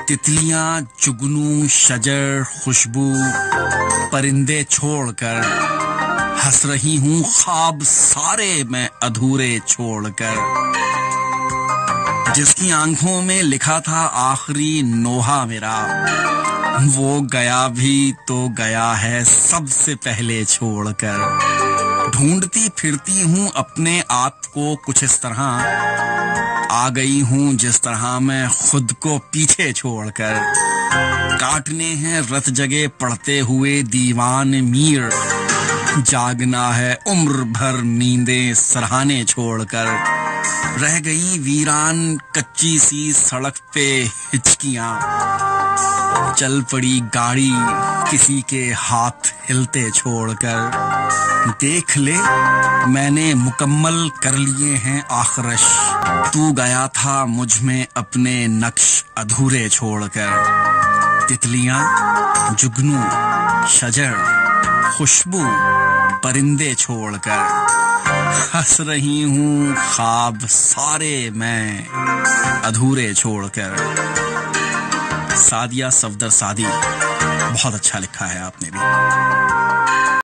तितलियां, जुगनू, शजर, खुशबू, परिंदे छोड़कर हंस रही हूँ ख्वाब सारे मैं अधूरे छोड़कर। जिसकी आंखों में लिखा था आखिरी नोहा मेरा, वो गया भी तो गया है सबसे पहले छोड़कर। ढूंढती फिरती हूँ अपने आप को कुछ इस तरह, आ गई हूँ जिस तरह मैं खुद को पीछे छोड़कर। काटने हैं रत जगह पढ़ते हुए दीवान मीर, जागना है उम्र भर नींदें सराहने छोड़कर। रह गई वीरान कच्ची सी सड़क पे हिचकियां, चल पड़ी गाड़ी किसी के हाथ हिलते छोड़कर। देख ले मैंने मुकम्मल कर लिए हैं आखिरश, तू गया था मुझ में अपने नक्श अधूरे छोड़कर। तितलियां, जुगनू, शजर, खुशबू, परिंदे छोड़कर हंस रही हूँ ख्वाब सारे मैं अधूरे छोड़कर। सादिया सफदर सादी, बहुत अच्छा लिखा है आपने भी।